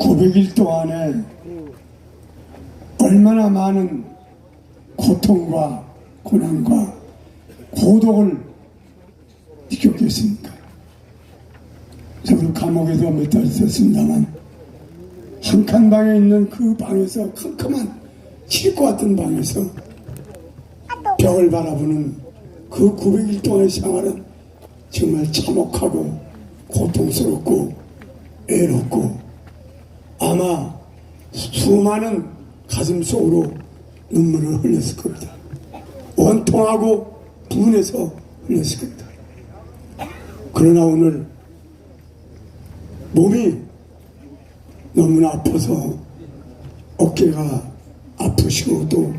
900일 동안에 얼마나 많은 고통과 고난과 고독을 느꼈겠습니까? 저도 감옥에서 몇 달 있었습니다만 한 칸 방에 있는 그 방에서 컴컴한 칠것 같은 방에서 벽을 바라보는 그 900일 동안의 생활은 정말 참혹하고 고통스럽고 애롭고 아마 수많은 가슴 속으로 눈물을 흘렸을 겁니다. 원통하고 분해서 흘렸을 겁니다. 그러나 오늘 몸이 너무나 아파서 어깨가 아프시고 또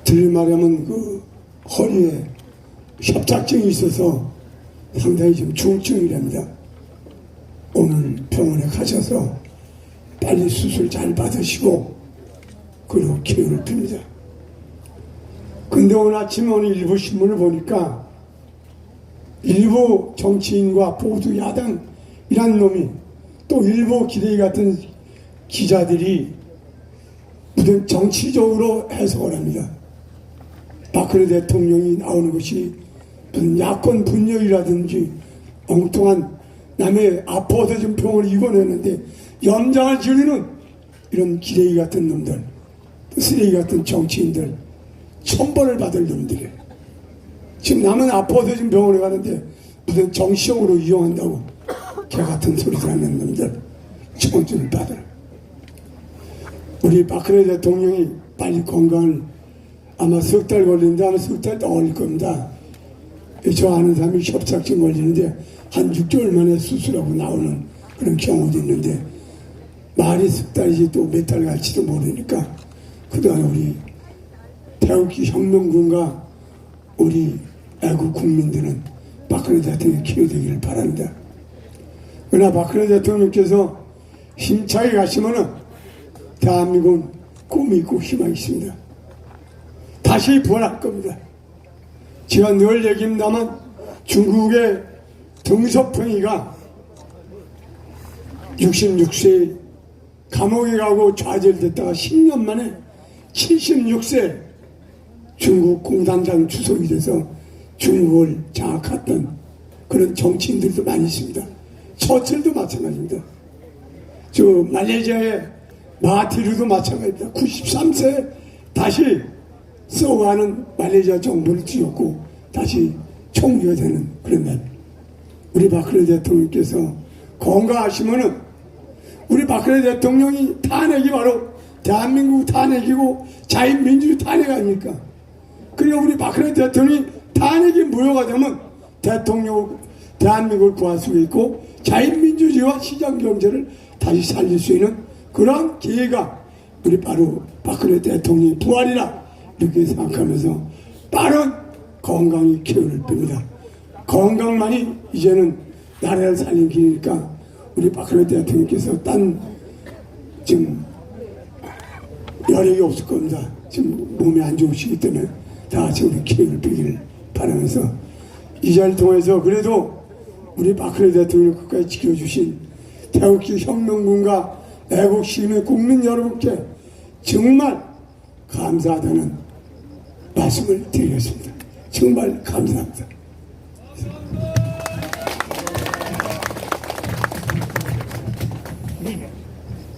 들말하면 그 허리에 협착증이 있어서 상당히 좀 중증이랍니다. 오늘 병원에 가셔서 빨리 수술 잘 받으시고 그리고 기운을 빕니다. 근데 오늘 아침에 오늘 일부 신문을 보니까 일부 정치인과 보수 야당이란 놈이 또 일부 기레기 같은 기자들이 무슨 정치적으로 해석을 합니다. 박근혜 대통령이 나오는 것이 무슨 야권 분열이라든지 엉뚱한 남의 아파서 지금 병원을 입원했는데 염장을 지르는 이런 기레기 같은 놈들, 쓰레기 같은 정치인들, 천벌을 받을 놈들이에요. 지금 남은 아파서 지금 병원에 가는데 무슨 정치적으로 이용한다고 개 같은 소리를 하는 놈들 처벌을 받으라. 우리 박근혜 대통령이 빨리 건강을 아마 석 달 걸리는데 아마 석 달 더 걸릴 겁니다. 저 아는 사람이 협착증 걸리는데 한 6개월 만에 수술하고 나오는 그런 경우도 있는데 말이 석 달이지 또 몇 달 갈지도 모르니까 그동안 우리 태극기 혁명군과 우리 애국 국민들은 박근혜 대통령이 기여되기를 바랍니다. 그러나 박근혜 대통령께서 힘차게 가시면은 대한민국은 꿈이 있고 희망이 있습니다. 다시 부활할 겁니다. 제가 늘 얘기합니다만 중국의 등석평이가 66세 감옥에 가고 좌절됐다가 10년 만에 76세 중국 공산당 주석이 돼서 중국을 장악했던 그런 정치인들도 많이 있습니다. 처칠도 마찬가지입니다. 저 말레이시아의 마하티르도 마찬가지입니다. 93세 다시 써가는 말레이시아 정부를 뒤엎고 다시 총리가 되는 그런 날. 우리 박근혜 대통령께서 건강하시면은 우리 박근혜 대통령이 탄핵이 바로 대한민국 탄핵이고 자유민주주의 탄핵 아닙니까? 그리고 우리 박근혜 대통령이 탄핵이 무효가 되면 대한민국을 구할 수 있고 자유민주주의와 시장경제를 다시 살릴 수 있는 그런 기회가 우리 바로 박근혜 대통령의 부활이라 이렇게 생각하면서 빠른 건강이 기운을 뺍니다. 건강만이 이제는 나라를 살린 길이니까 우리 박근혜 대통령께서 지금 여력이 없을 겁니다. 지금 몸이 안 좋으시기 때문에 다 같이 우리 기운을 빼기를 바라면서 이 자리를 통해서 그래도 우리 박근혜 대통령 끝까지 지켜주신 태극기 혁명군과 애국 시민의 국민 여러분께 정말 감사하다는 말씀을 드리겠습니다. 정말 감사합니다.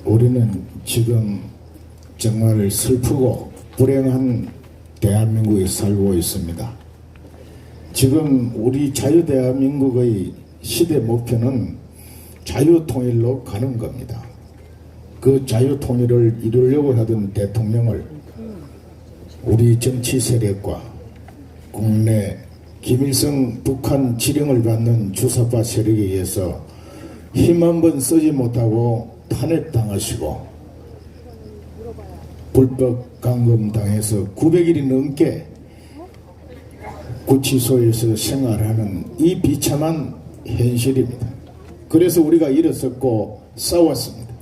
우리는 지금 정말 슬프고 불행한 대한민국에 살고 있습니다. 지금 우리 자유대한민국의 시대 목표는 자유통일로 가는 겁니다. 그 자유통일을 이루려고 하던 대통령을 우리 정치 세력과 국내 김일성 북한 지령을 받는 주사파 세력에 의해서 힘 한번 쓰지 못하고 탄핵당하시고 불법 감금당해서 900일이 넘게 구치소에서 생활하는 이 비참한 현실입니다. 그래서 우리가 일어섰고 싸웠습니다.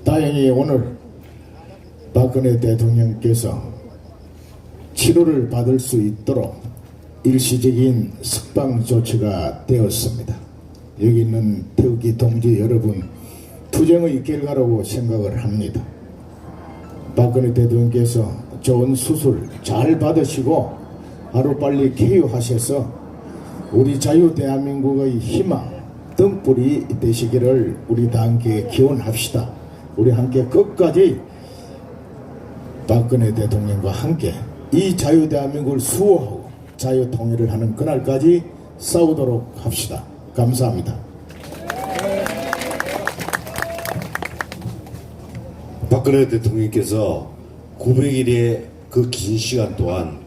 다행히 오늘 박근혜 대통령께서 치료를 받을 수 있도록 일시적인 석방 조치가 되었습니다. 여기 있는 태극기 동지 여러분 투쟁의 결과라고 생각을 합니다. 박근혜 대통령께서 좋은 수술 잘 받으시고 하루빨리 쾌유하셔서 우리 자유 대한민국의 희망 등불이 되시기를 우리 다 함께 기원합시다. 우리 함께 끝까지 박근혜 대통령과 함께 이 자유 대한민국을 수호하고 자유 통일을 하는 그날까지 싸우도록 합시다. 감사합니다. 박근혜 대통령께서 900일의 그 긴 시간 동안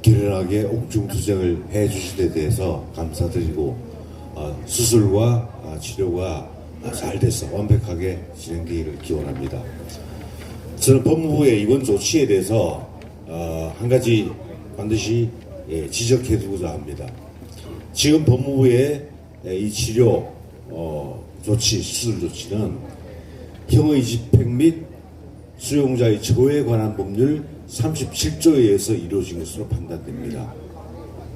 결연하게 옥중투쟁을 해주신 데 대해서 감사드리고 수술과 치료가 잘 돼서 완벽하게 진행되기를 기원합니다. 저는 법무부의 이번 조치에 대해서 한 가지 반드시 지적해 두고자 합니다. 지금 법무부의 이 치료 조치, 수술 조치는 형의 집행 및 수용자의 처우에 관한 법률 37조에 의해서 이루어진 것으로 판단됩니다.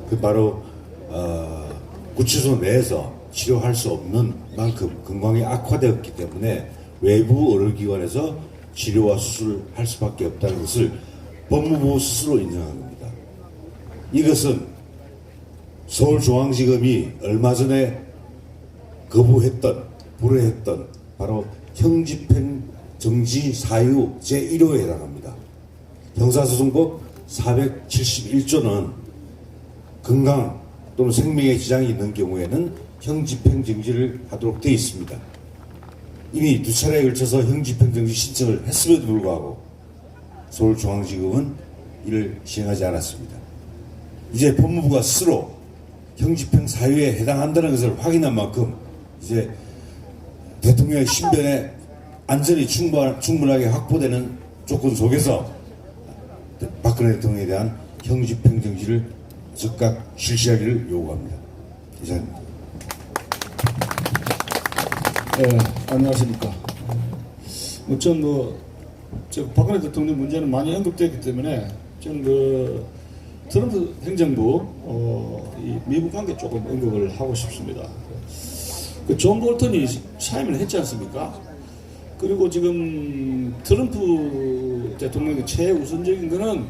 그 바로 구치소 내에서 치료할 수 없는 만큼 건강이 악화되었기 때문에 외부 의료기관에서 치료와 수술을 할 수밖에 없다는 것을 법무부 스스로 인정한 겁니다. 이것은 서울중앙지검이 얼마 전에 거부했던, 불허했던 바로 형집행 정지 사유 제1호에 해당합니다. 형사소송법 471조는 건강 또는 생명에 지장이 있는 경우에는 형집행 정지를 하도록 되어 있습니다. 이미 2차례에 걸쳐서 형집행 정지 신청을 했음에도 불구하고 서울중앙지검은 이를 시행하지 않았습니다. 이제 법무부가 스스로 형집행 사유에 해당한다는 것을 확인한 만큼 이제 대통령의 신변에 안전이 충분하게 확보되는 조건 속에서 박근혜 대통령에 대한 형집행 정지를 즉각 실시하기를 요구합니다. 이상입니다. 네, 안녕하십니까. 박근혜 대통령 문제는 많이 언급되었기 때문에 저는 트럼프 행정부 이 미국 관계 조금 언급을 하고 싶습니다. 존 볼턴이 사임을 했지 않습니까? 그리고 지금 트럼프 대통령의 최우선적인 거는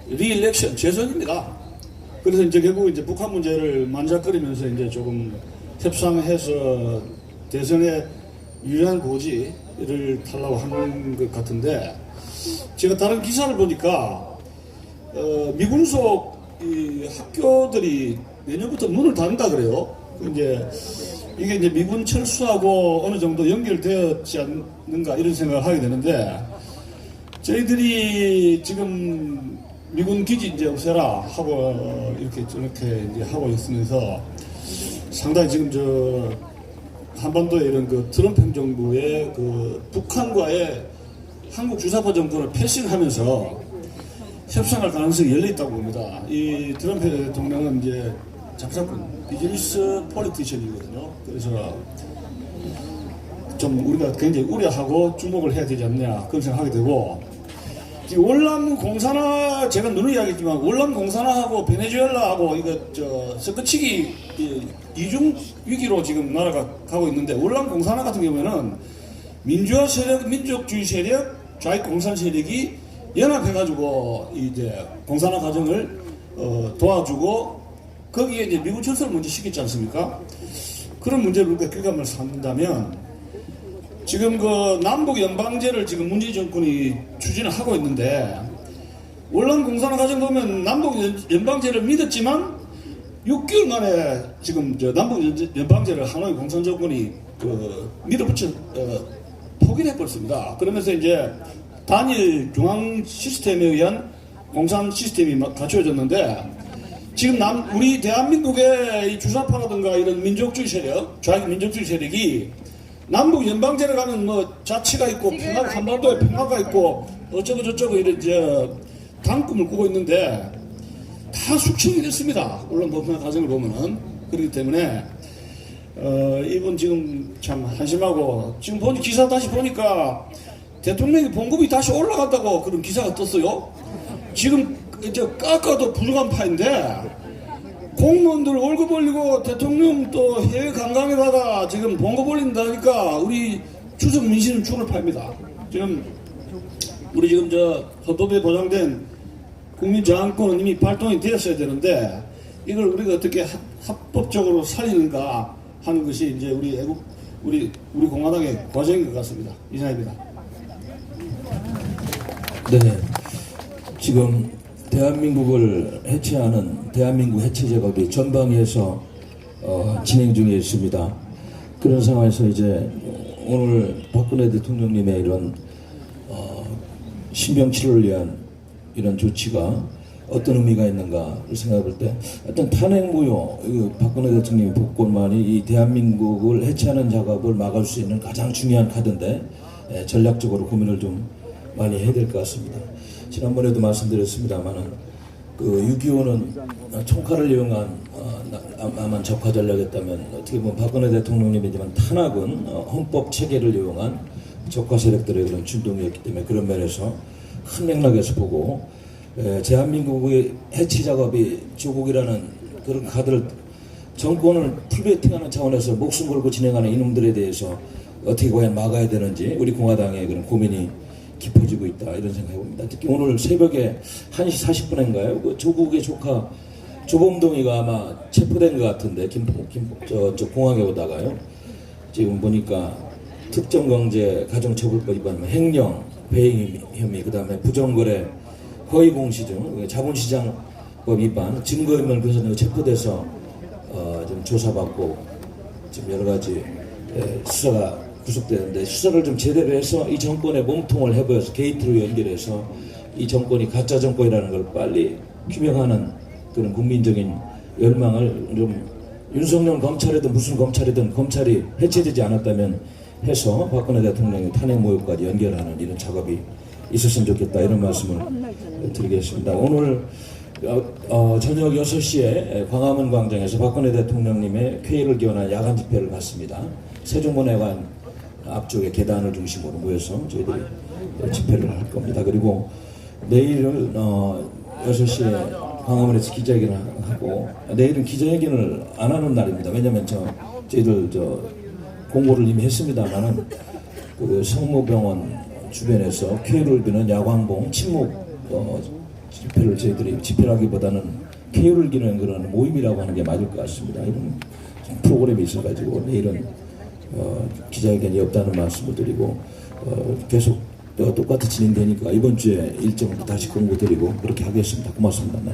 리일렉션, 재선입니다. 그래서 이제 결국 이제 북한 문제를 만작거리면서 이제 조금 협상해서 대선에 유리한 고지를 타려고 하는 것 같은데, 제가 다른 기사를 보니까 미군 속 이 학교들이 내년부터 문을 닫는다 그래요. 이게 이제 미군 철수하고 어느 정도 연결되었지 않는가 이런 생각을 하게 되는데, 저희들이 지금 미군 기지 이제 없애라 하고 이렇게 저렇게 이제 하고 있으면서 상당히 지금 한반도의 이런 그 트럼프 행정부의 그 북한과의 한국 주사파 정권을 패싱하면서 협상할 가능성이 열려 있다고 봅니다. 이 트럼프 대통령은 이제 잠깐 비즈니스 폴리티션이거든요. 그래서 좀 우리가 굉장히 우려하고 주목을 해야 되지 않냐 그런 생각하게 되고, 지금 월남 공산화, 제가 누누이 이야기했지만 월남 공산화하고 베네수엘라하고 이거 섞어치기 이중 위기로 지금 나라가 가고 있는데, 월남 공산화 같은 경우에는 민주화 세력, 민족주의 세력, 좌익 공산 세력이 연합해가지고 이제 공산화 과정을 도와주고 거기에 이제 미군 철수를 먼저 시켰지 않습니까? 그런 문제를 우리가 격감을 삼는다면, 지금 그 남북 연방제를 지금 문재인 정권이 추진을 하고 있는데, 월남 공산화 과정 보면 남북 연방제를 믿었지만 6개월 만에 지금 남북 연방제를 하노이 공산 정권이 밀어붙여 포기를 해버렸습니다. 그러면서 이제 단일 중앙 시스템에 의한 공산 시스템이 갖추어졌는데, 지금 우리 대한민국의 이 주사파라든가 이런 민족주의 세력, 좌익 민족주의 세력이 남북 연방제를 가면 자치가 있고 한반도에 평화가 있고 어쩌고 저쩌고 이런 단꿈을 꾸고 있는데 다 숙청이 됐습니다. 물론 법화 과정을 보면은. 그렇기 때문에 이분 지금 참 한심하고, 지금 기사 다시 보니까 대통령이 봉급이 다시 올라간다고 그런 기사가 떴어요. 지금 깎아도 부족한 파인데 공무원들 월급 올리고 대통령 또 해외 관광에 가다 지금 봉급 올린다니까 우리 추석 민심은 죽을 파입니다. 지금 우리 지금 저 헌법에 보장된 국민 저항권은 이미 발동이 되었어야 되는데 이걸 우리가 어떻게 합법적으로 살리는가 하는 것이 이제 우리 공화당의 과정인 것 같습니다. 이상입니다. 네, 지금 대한민국을 해체하는 대한민국 해체 작업이 전방위에서 진행 중에 있습니다. 그런 상황에서 이제 오늘 박근혜 대통령님의 이런 신병 치료를 위한 이런 조치가 어떤 의미가 있는가를 생각해 볼 때 어떤 탄핵 무효, 박근혜 대통령의 복권만이 이 대한민국을 해체하는 작업을 막을 수 있는 가장 중요한 카드인데 전략적으로 고민을 좀 많이 해야 될 것 같습니다. 지난번에도 말씀드렸습니다만은 그 6.25는 총칼을 이용한 아마 적화 전략이었다면 어떻게 보면 박근혜 대통령님이지만 탄압은 헌법 체계를 이용한 적화 세력들의 그런 준동이었기 때문에 그런 면에서 큰 맥락에서 보고 대한민국의 해체 작업이 조국이라는 그런 카드를 정권을 풀베팅하는 차원에서 목숨 걸고 진행하는 이놈들에 대해서 어떻게 과연 막아야 되는지 우리 공화당의 그런 고민이 깊어지고 있다 이런 생각해 봅니다. 특히 오늘 새벽에 1시 40분인가요? 그 조국의 조카 조범동이가 아마 체포된 것 같은데 저 공항에 오다가요. 지금 보니까 특정경제 가정처벌법 위반, 횡령, 배임 혐의, 그다음에 부정거래, 허위공시중, 자본시장법 위반, 증거인멸 교사로 체포돼서 좀 조사받고 지금 여러 가지 수사가 구속되는데 수사를 좀 제대로 해서 이 정권의 몸통을 해보여서 게이트로 연결해서 이 정권이 가짜 정권이라는 걸 빨리 규명하는 그런 국민적인 열망을 좀 윤석열 검찰이든 무슨 검찰이든 검찰이 해체되지 않았다면 해서 박근혜 대통령의 탄핵 모욕까지 연결하는 이런 작업이 있었으면 좋겠다 이런 말씀을 드리겠습니다. 오늘 저녁 6시에 광화문 광장에서 박근혜 대통령님의 쾌의를 기원한 야간 집회를 갖습니다. 세종문화관 앞쪽에 계단을 중심으로 모여서 저희들이 집회를 할 겁니다. 그리고 내일은 6시에 광화문에서 기자회견을 하고 내일은 기자회견을 안 하는 날입니다. 왜냐하면 저희들 공고를 이미 했습니다만은 그 성모병원 주변에서 쾌유를 비는 야광봉 침묵 집회를 저희들이 집회라기보다는 쾌유를 기는 그런 모임이라고 하는 게 맞을 것 같습니다. 이런 프로그램이 있어가지고 내일은 기자회견이 없다는 말씀을 드리고 계속 똑같이 진행되니까 이번 주에 일정을 다시 공고 드리고 그렇게 하겠습니다. 고맙습니다. 네.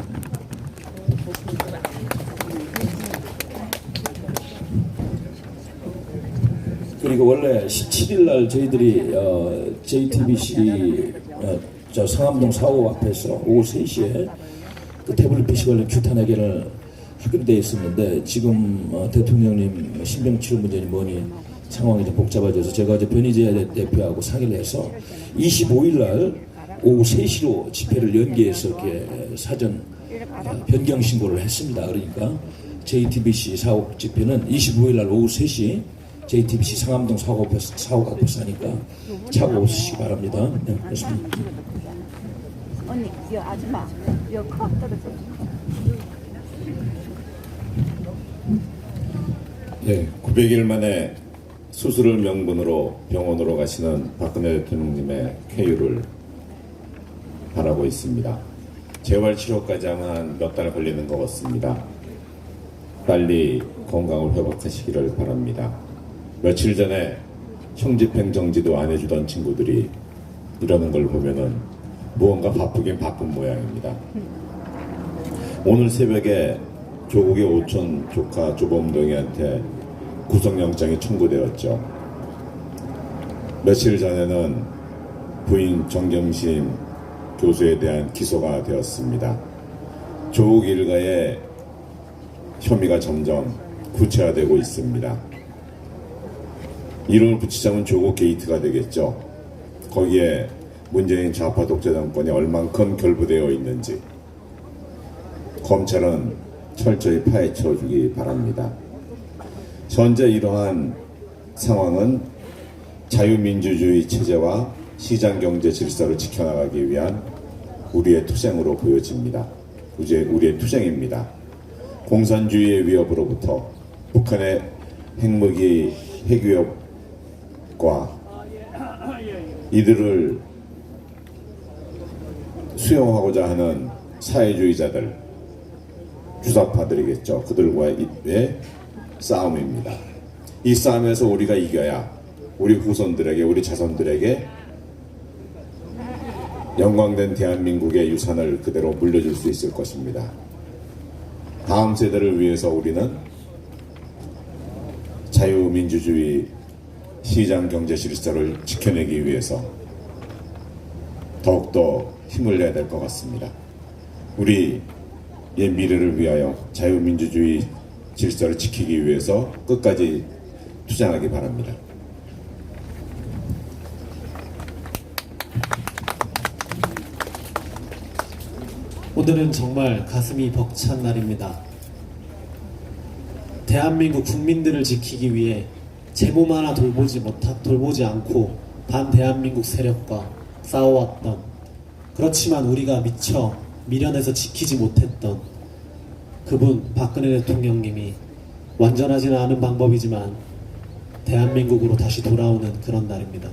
그리고 원래 17일 날 저희들이 JTBC 상암동 4호 앞에서 오후 3시에 그 태블릿 PC 관련 규탄 회견을 하기로 되어 있었는데 지금 대통령님 신병치료 문제니 뭐니 상황이 좀 복잡해져서 제가 어제 변희재 대표하고 상의를 해서 25일 날 오후 3시로 집회를 연기해서 이렇게 사전 변경 신고를 했습니다. 그러니까 JTBC 4호 집회는 25일 날 오후 3시 JTBC 상암동 4호 앞에서 하니까 차고 오시기 바랍니다. 네, 그렇습니다. 언니, 이 아줌마, 이컵 떨어져. 예, 900일 만에 수술을 명분으로 병원으로 가시는 박근혜 대통령님의 쾌유를 바라고 있습니다. 재활 치료까지 하면 몇 달 걸리는 것 같습니다. 빨리 건강을 회복하시기를 바랍니다. 며칠 전에 형집행 정지도 안 해주던 친구들이 이러는 걸 보면은 무언가 바쁘긴 바쁜 모양입니다. 오늘 새벽에 조국의 오촌 조카 조범동이한테 구속영장이 청구되었죠. 며칠 전에는 부인 정경심 교수에 대한 기소가 되었습니다. 조국 일가의 혐의가 점점 구체화되고 있습니다. 이름을 붙이자면 조국 게이트가 되겠죠. 거기에 문재인 좌파 독재 정권이 얼만큼 결부되어 있는지 검찰은 철저히 파헤쳐 주기 바랍니다. 현재 이러한 상황은 자유민주주의 체제와 시장경제 질서를 지켜나가기 위한 우리의 투쟁으로 보여집니다. 우리의 투쟁입니다. 공산주의의 위협으로부터 북한의 핵무기 핵위협과 이들을 수용하고자 하는 사회주의자들, 주사파들이겠죠. 그들과의 싸움입니다. 이 싸움에서 우리가 이겨야 우리 후손들에게, 우리 자손들에게 영광된 대한민국의 유산을 그대로 물려줄 수 있을 것입니다. 다음 세대를 위해서 우리는 자유민주주의 시장경제 질서를 지켜내기 위해서 더욱더 힘을 내야 될 것 같습니다. 우리의 미래를 위하여 자유민주주의 질서를 지키기 위해서 끝까지 투쟁하기 바랍니다. 오늘은 정말 가슴이 벅찬 날입니다. 대한민국 국민들을 지키기 위해 제 몸 하나 돌보지 않고 반대한민국 세력과 싸워왔던, 그렇지만 우리가 미처 미련해서 지키지 못했던 그분 박근혜 대통령님이 완전하지는 않은 방법이지만 대한민국으로 다시 돌아오는 그런 날입니다.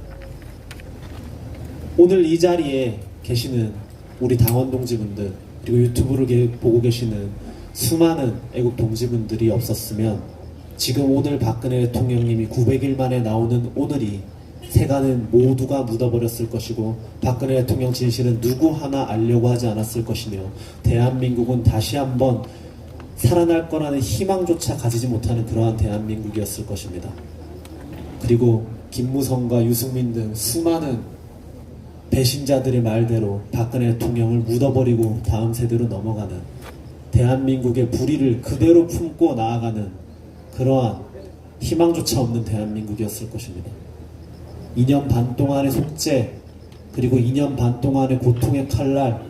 오늘 이 자리에 계시는 우리 당원 동지분들, 그리고 유튜브를 보고 계시는 수많은 애국 동지분들이 없었으면 지금 오늘 박근혜 대통령님이 900일 만에 나오는 오늘이 세간은 모두가 묻어버렸을 것이고, 박근혜 대통령 진실은 누구 하나 알려고 하지 않았을 것이며, 대한민국은 다시 한번 살아날 거라는 희망조차 가지지 못하는 그러한 대한민국이었을 것입니다. 그리고 김무성과 유승민 등 수많은 배신자들의 말대로 박근혜 대통령을 묻어버리고 다음 세대로 넘어가는, 대한민국의 불의를 그대로 품고 나아가는 그러한 희망조차 없는 대한민국이었을 것입니다. 2년 반 동안의 속죄, 그리고 2년 반 동안의 고통의 칼날,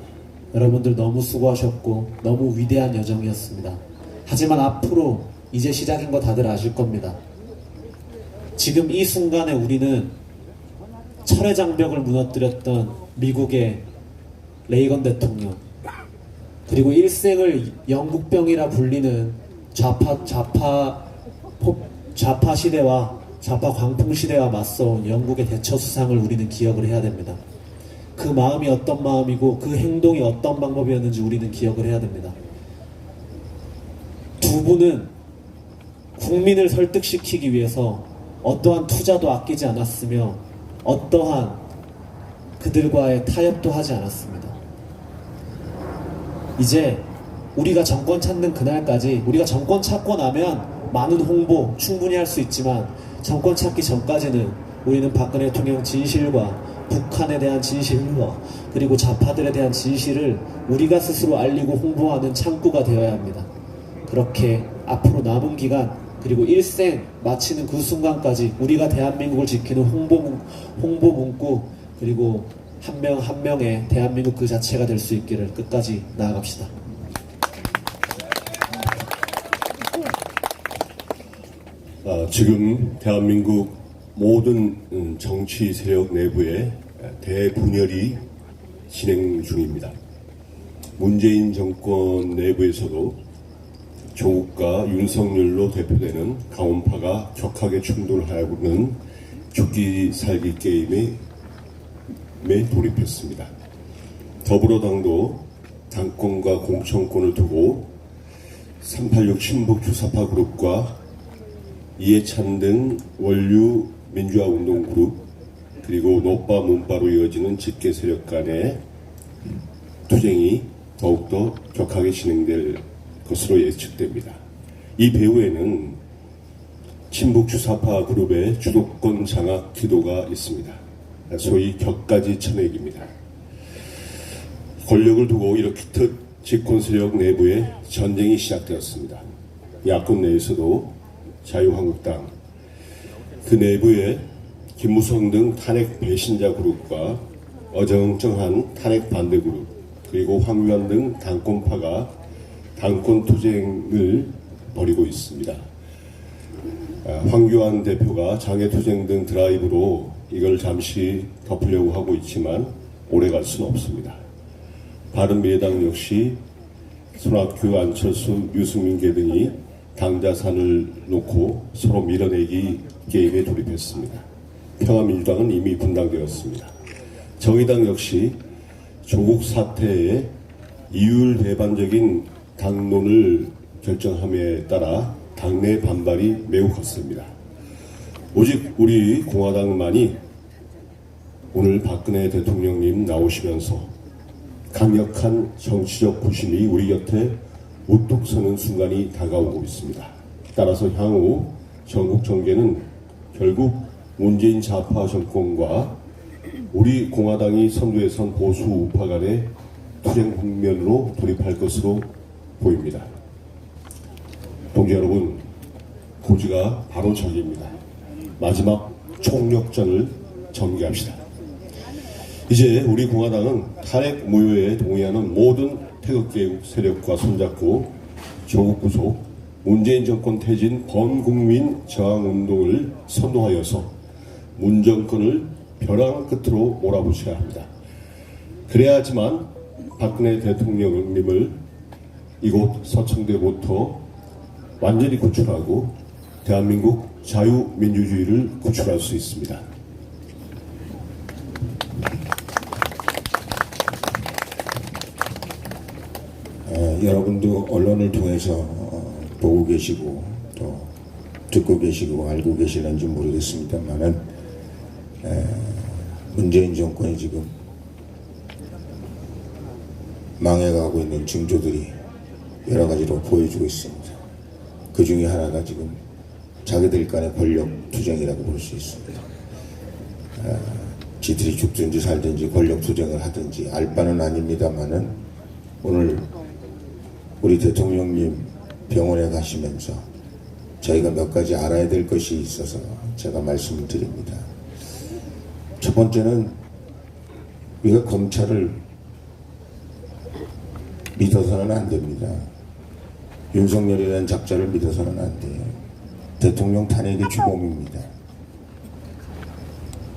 여러분들 너무 수고하셨고 너무 위대한 여정이었습니다. 하지만 앞으로 이제 시작인 거 다들 아실 겁니다. 지금 이 순간에 우리는 철의 장벽을 무너뜨렸던 미국의 레이건 대통령, 그리고 일생을 영국병이라 불리는 좌파 시대와 좌파 광풍 시대와 맞서온 영국의 대처 수상을 우리는 기억을 해야 됩니다. 그 마음이 어떤 마음이고 그 행동이 어떤 방법이었는지 우리는 기억을 해야 됩니다. 두 분은 국민을 설득시키기 위해서 어떠한 투자도 아끼지 않았으며 어떠한 그들과의 타협도 하지 않았습니다. 이제 우리가 정권 찾는 그날까지, 우리가 정권 찾고 나면 많은 홍보 충분히 할 수 있지만 정권 찾기 전까지는 우리는 박근혜 대통령 진실과 북한에 대한 진실과 그리고 좌파들에 대한 진실을 우리가 스스로 알리고 홍보하는 창구가 되어야 합니다. 그렇게 앞으로 남은 기간, 그리고 일생 마치는 그 순간까지 우리가 대한민국을 지키는 홍보 문구, 그리고 한 명 한 명의 대한민국 그 자체가 될 수 있기를 끝까지 나아갑시다. 지금 대한민국 모든 정치 세력 내부에 대분열이 진행 중입니다. 문재인 정권 내부에서도 조국과 윤석열로 대표되는 강원파가 격하게 충돌하고는 죽기 살기 게임에 돌입했습니다. 더불어당도 당권과 공천권을 두고 386 친북 주사파 그룹과 이해찬 등 원류 민주화운동 그룹, 그리고 노빠 문바로 이어지는 직계 세력 간의 투쟁이 더욱더 격하게 진행될 것으로 예측됩니다. 이 배후에는 친북 주사파 그룹의 주도권 장악 기도가 있습니다. 소위 격가지 천액입니다. 권력을 두고 일으키듯 집권 세력 내부에 전쟁이 시작되었습니다. 야권 내에서도 자유한국당, 그 내부에 김무성 등 탄핵 배신자 그룹과 어정쩡한 탄핵 반대 그룹, 그리고 황교안 등 당권파가 당권 투쟁을 벌이고 있습니다. 황교안 대표가 장외투쟁 등 드라이브로 이걸 잠시 덮으려고 하고 있지만 오래 갈 수는 없습니다. 바른미래당 역시 손학규, 안철수, 유승민계 등이 당자산을 놓고 서로 밀어내기 게임에 돌입했습니다. 평화민주당은 이미 분당되었습니다. 정의당 역시 조국 사태에 이율배반적인 당론을 결정함에 따라 당내 반발이 매우 컸습니다. 오직 우리 공화당만이 오늘 박근혜 대통령님 나오시면서 강력한 정치적 부심이 우리 곁에 우뚝 서는 순간이 다가오고 있습니다. 따라서 향후 전국 정계는 결국 문재인 좌파 정권과 우리 공화당이 선두에 선 보수 우파 간의 투쟁 국면으로 돌입할 것으로 보입니다. 동지 여러분, 고지가 바로 저기입니다. 마지막 총력전을 전개합시다. 이제 우리 공화당은 탄핵 무효에 동의하는 모든 태극개국 세력과 손잡고 조국 구속, 문재인 정권 퇴진 범국민 저항운동을 선도하여서 문 정권을 벼랑 끝으로 몰아붙여야 합니다. 그래야지만 박근혜 대통령님을 이곳 서청대부터 완전히 구출하고 대한민국 자유민주주의를 구출할 수 있습니다. 여러분도 언론을 통해서 보고 계시고 또 듣고 계시고 알고 계시는지 모르겠습니다만은 문재인 정권이 지금 망해가고 있는 징조들이 여러 가지로 보여주고 있습니다. 그 중에 하나가 지금 자기들 간의 권력 투쟁이라고 볼 수 있습니다. 지들이 죽든지 살든지 권력 투쟁을 하든지 알 바는 아닙니다만은 오늘 우리 대통령님 병원에 가시면서 저희가 몇 가지 알아야 될 것이 있어서 제가 말씀을 드립니다. 첫 번째는 우리가 검찰을 믿어서는 안 됩니다. 윤석열이라는 작자를 믿어서는 안 돼요. 대통령 탄핵이 주범입니다.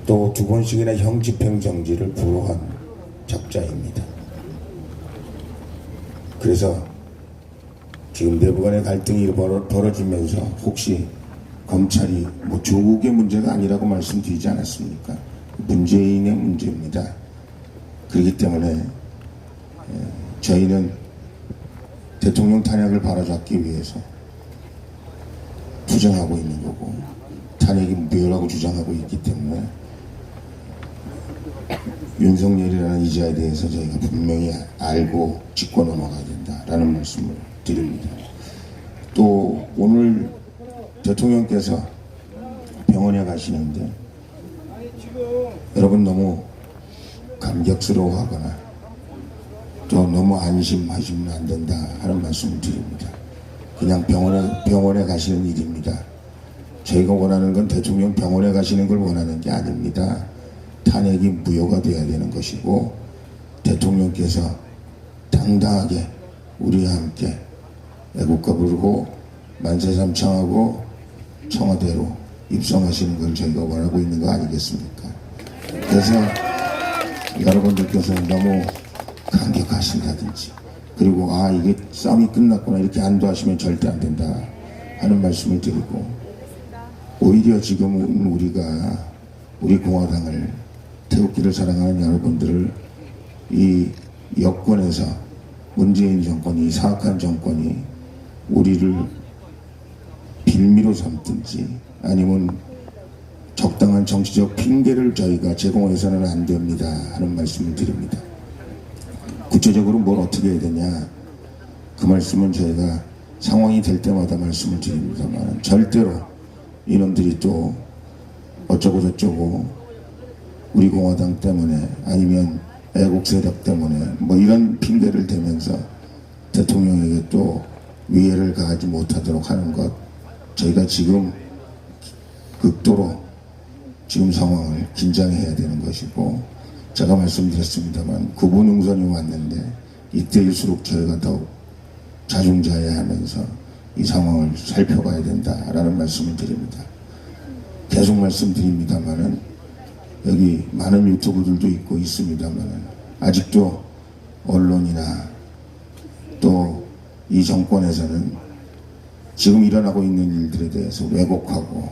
또 두 번씩이나 형 집행정지를 불허한 작자입니다. 그래서 지금 내부 간의 갈등이 벌어지면서 혹시 검찰이 뭐 조국의 문제가 아니라고 말씀드리지 않았습니까? 문재인의 문제입니다. 그렇기 때문에 저희는 대통령 탄핵을 바로잡기 위해서 투쟁하고 있는 거고 탄핵이 무효라고 주장하고 있기 때문에 윤석열이라는 이자에 대해서 저희가 분명히 알고 짚고 넘어가야 된다라는 말씀을 드립니다. 또 오늘 대통령께서 병원에 가시는데 여러분 너무 감격스러워하거나 또 너무 안심하시면 안 된다 하는 말씀을 드립니다. 그냥 병원에 가시는 일입니다. 저희가 원하는 건 대통령 병원에 가시는 걸 원하는 게 아닙니다. 탄핵이 무효가 돼야 되는 것이고 대통령께서 당당하게 우리와 함께 애국가 부르고 만세삼창하고 청와대로 입성하시는 걸 저희가 원하고 있는 거 아니겠습니까? 그래서 여러분들께서는 너무 감격하신다든지 그리고 이게 싸움이 끝났구나 이렇게 안도하시면 절대 안 된다 하는 말씀을 드리고 오히려 지금은 우리 공화당을 태극기를 사랑하는 여러분들을 이 여권에서 문재인 정권이 이 사악한 정권이 우리를 빌미로 삼든지 아니면 적당한 정치적 핑계를 저희가 제공해서는 안 됩니다 하는 말씀을 드립니다. 구체적으로 뭘 어떻게 해야 되냐 그 말씀은 저희가 상황이 될 때마다 말씀을 드립니다만 절대로 이놈들이 또 어쩌고 저쩌고 우리 공화당 때문에 아니면 애국 세력 때문에 뭐 이런 핑계를 대면서 대통령에게 또 위해를 가하지 못하도록 하는 것 저희가 지금 극도로 지금 상황을 긴장해야 되는 것이고 제가 말씀드렸습니다만 구분응선이 왔는데 이때일수록 저희가 더욱 자중자애하면서 이 상황을 살펴가야 된다라는 말씀을 드립니다. 계속 말씀드립니다만은 여기 많은 유튜브들도 있고 있습니다만은 아직도 언론이나 또 이 정권에서는 지금 일어나고 있는 일들에 대해서 왜곡하고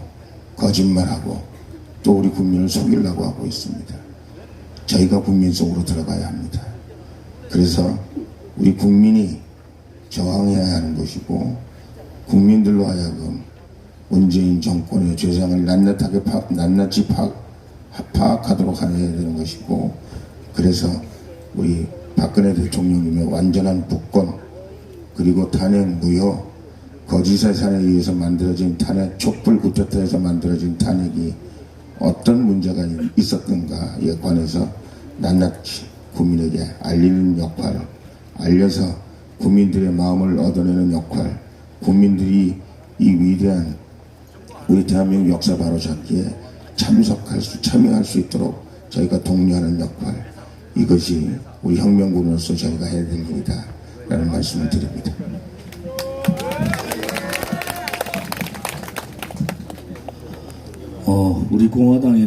거짓말하고 또 우리 국민을 속이려고 하고 있습니다. 저희가 국민 속으로 들어가야 합니다. 그래서 우리 국민이 저항해야 하는 것이고 국민들로 하여금 문재인 정권의 죄상을 낱낱이 파악하도록 해야 되는 것이고 그래서 우리 박근혜 대통령님의 완전한 복권 그리고 탄핵 무효 거짓세산에 의해서 만들어진 탄핵 촛불 구태타에서 만들어진 탄핵이 어떤 문제가 있었던가에 관해서 낱낱이 국민에게 알리는 역할 알려서 국민들의 마음을 얻어내는 역할 국민들이 이 위대한 우리 대한민국 역사 바로잡기에 참여할 수 있도록 저희가 독려하는 역할 이것이 우리 혁명군으로서 저희가 해야 될 일이다 라는 말씀을 드립니다. 우리 공화당에